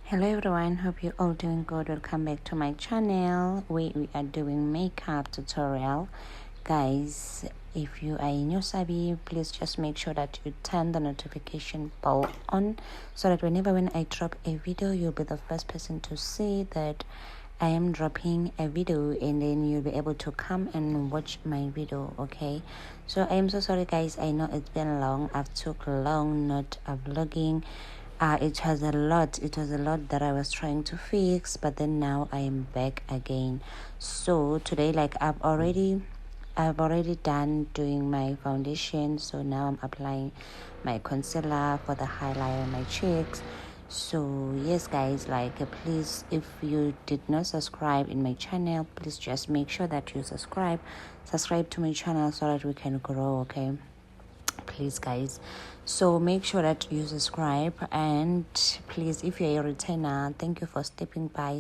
Hello everyone, hope you're all doing good. Welcome back to my channel where we are doing makeup tutorial. Guys, if you are a new savvy, please just make sure that you turn the notification bell on so that when I drop a video, you'll be the first person to see that I am dropping a video, and then you'll be able to come and watch my video. Okay, so I am so sorry guys, I know it's been long. I've took long not vlogging. It was a lot that I was trying to fix, but then now I am back again. So today, like I've already done doing my foundation, so now I'm applying my concealer for the highlight on my cheeks. So yes guys, like please, if you did not subscribe in my channel, please just make sure that you subscribe to my channel so that we can grow. Okay, please guys, so make sure that you subscribe, and please, if you're a returner, thank you for stepping by.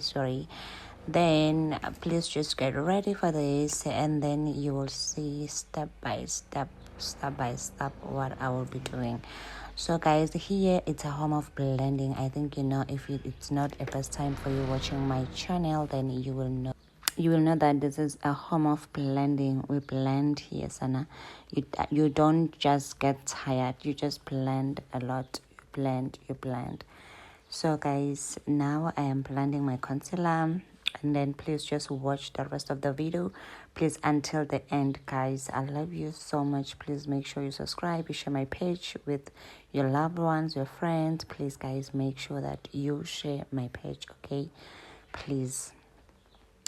Then please just get ready for this, and then you will see step by step what I will be doing. So guys, here it's a home of blending. I think if it's not a first time for you watching my channel, then you will know that this is a home of blending. We blend here, Sana. You don't just get tired, you just blend a lot. You blend. So guys, now I am blending my concealer, and then please just watch the rest of the video, please, until the end. Guys, I love you so much. Please make sure you subscribe, you share my page with your loved ones, your friends. Please guys, make sure that you share my page, okay? Please.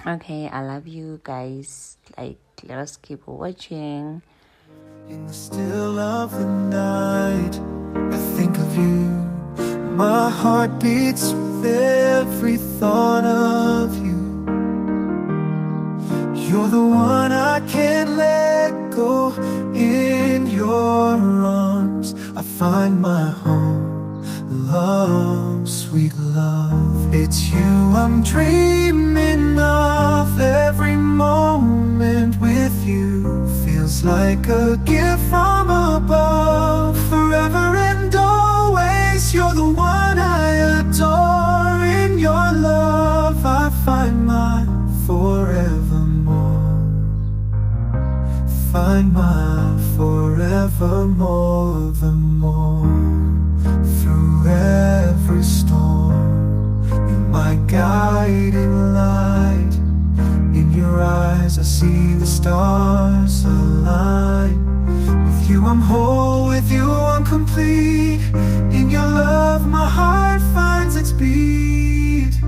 Okay, I love you guys. Like, let us keep watching. In the still of the night, I think of you. My heart beats with every thought of you. You're the one I can't let go. In your arms I find my home. Love, sweet love, it's you I'm dreaming of. Every moment with you feels like a gift from above. Forever and always, you're the one I adore. In your love I find my forevermore. Find my forevermore, the more. Through every storm, you're my guiding light. In your eyes I see the stars align. With you I'm whole, with you I'm complete. In your love my heart finds its beat.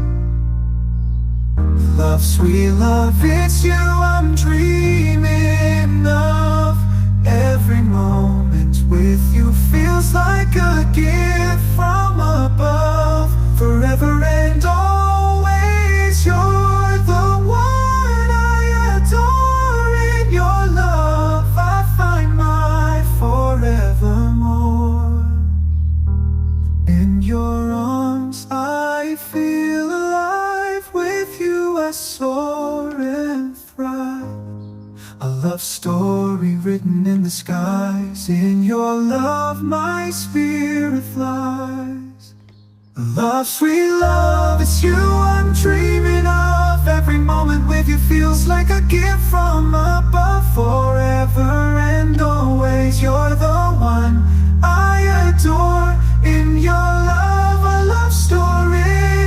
Love, sweet love, it's you I'm dreaming of. Every moment with you feels like a gift from above. Forever and always, you're the one I adore. In your love I find my forevermore. In your arms I feel alive. With you I soar and thrive. A love story written in the skies. In your love my spirit flies. Love, sweet love, it's you I'm dreaming of. Every moment with you feels like a gift from above. Forever and always, you're the one I adore. In your love a love story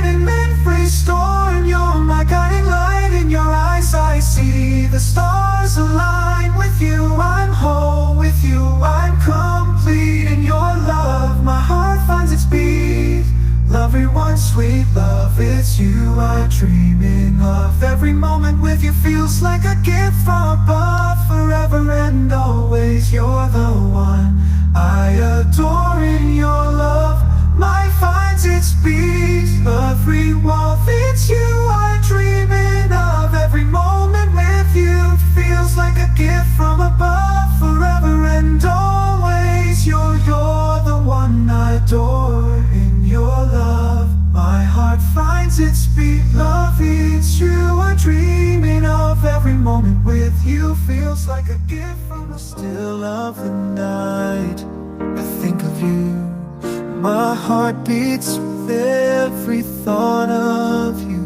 in mid-free storm. You're my guiding light. In your eyes I see the stars align. With you I'm whole, with you I'm complete. In your love my heart finds its beat. Love, everyone, sweet love, it's you I'm dreaming of. Every moment with you feels like a gift from above. Forever and always, you're the one I adore. In your love my finds its beat. Every warmth, it's you I'm dreaming of. Every moment with you feels like a gift from above. Forever and always, you're the one I adore. In your love my heart finds its beat. Love, it's you I'm dreaming of. Every moment with you feels like a gift from the still of the night. I think of you. My heart beats with every every thought of you.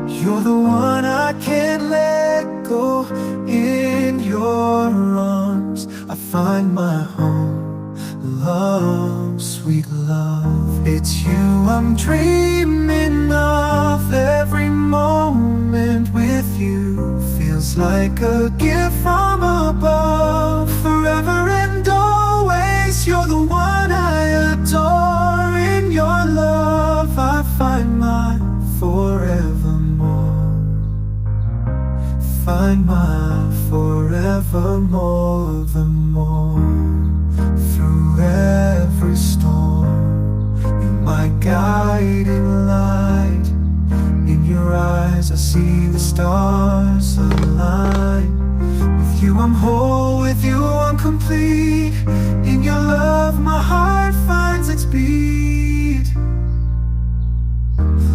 You're the one I can't let go. In your arms I find my home. Love, sweet love, it's you I'm dreaming of. Every moment with you feels like a gift from above. Forever and always, you're the one I adore. In your love I find my forevermore. Find my forevermore, the more. Through every storm, you're my guiding light. In your eyes I see the stars align. With you I'm whole, with you I'm complete. In your love my heart finds its beat.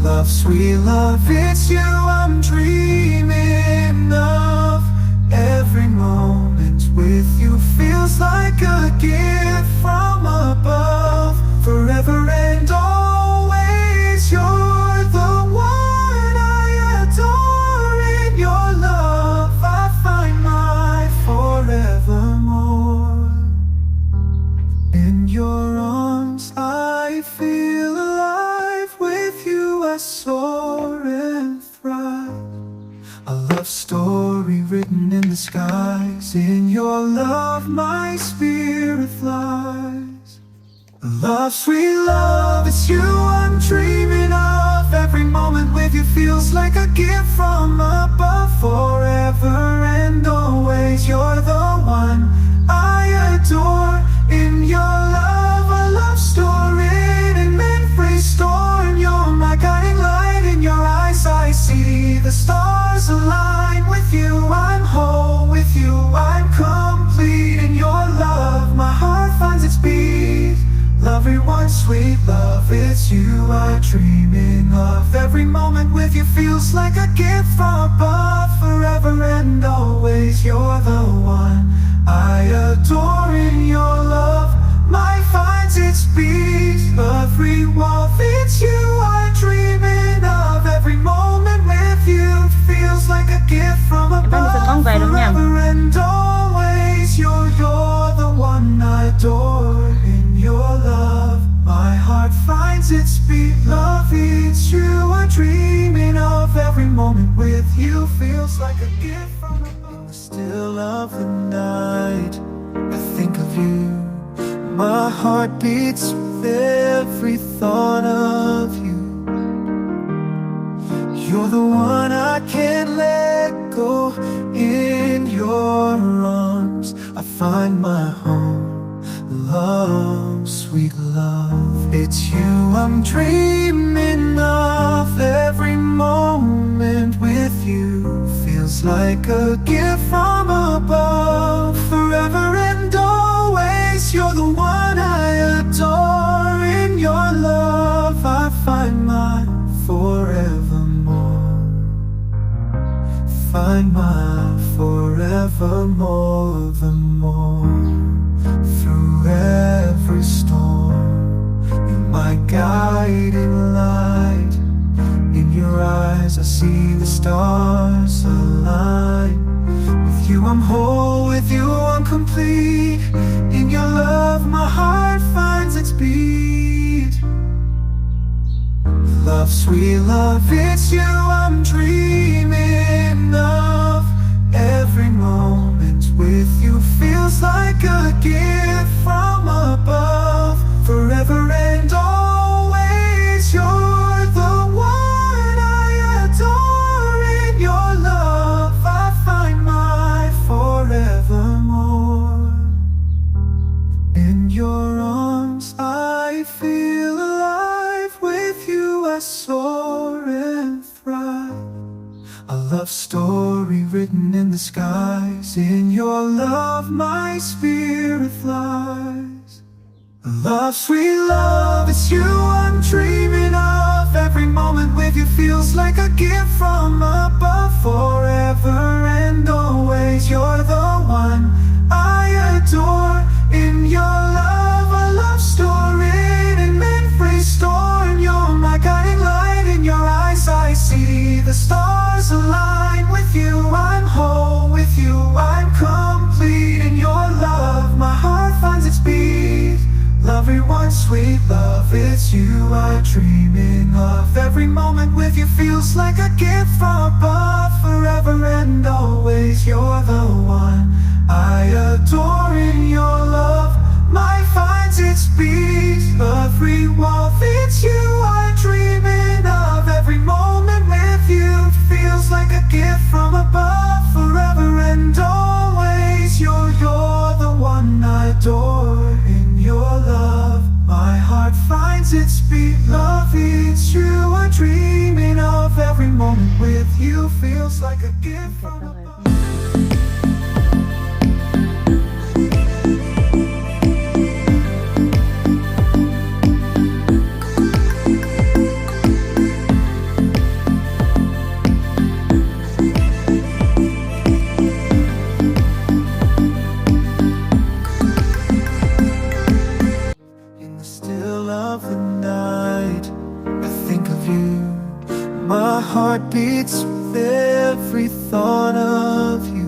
Love, sweet love, it's you I'm dreaming of. Every moment with you feels like a gift from above. Forever and always, you're the one I adore. In your love I find my forevermore. In your arms I feel alive. With you I soar and thrive. A love story written in the skies. In your love my spirit flies. Love, sweet love, it's you I'm dreaming of. Every moment with you feels like a gift from above. Forever and always, you're the one I adore. In your love a love story in mid-free storm. You're my guiding light. In your eyes I see the stars align. With you I'm whole, with you I'm complete. In your love my heart finds its beat. Love, everyone, sweet love, it's you I'm dreaming of. Every moment with you feels like a gift from above. Forever and always, you're the one I adore. In your love my finds its beat. Every walk, it's you I'm dreaming of. Every moment with you feels like a gift from above. Forever and always, you're the one I adore. In your love my heart finds its beat. Love, it's you I'm dreaming of. Every moment with you feels like a gift from above. In the still of the night I think of you. My heart beats with every thought of you. You're the one I can't let go. In your arms I find my home. Love, sweet love, it's you I'm dreaming of. Every moment with you feels like a gift from above. Forever and always, you're the one I adore. In your love I find my forevermore. Find my forevermore, the more. Through every storm, you're my guiding light. In your eyes I see the stars align. With you I'm whole, with you I'm complete. In your love my heart finds its beat. Love, sweet love, it's you I'm dreaming of. Every moment with you feels like a gift from above. Forever and always, you're the one I adore. In your love I find my forevermore. In your arms I feel alive. With you I soar and thrive. A love story written in the skies. In your love my spirit flies. Love, sweet love, it's you I'm dreaming of. Every moment with you feels like a gift from above. Forever and always, you're the one I adore. In your love a love story in mid-free storm. sweet love, it's you I'm dreaming of. Every moment with you feels like a gift from above. Forever and always, you're the one I adore. In your love, my finds its beat. Every warmth, it's you I'm dreaming of. Every moment with you feels like a gift from above. Forever and always, you're the one I adore. In your love, my heart finds its beat. Love, it's you I'm dreaming of. Every moment with you feels like a gift from above. My heart beats with every thought of you.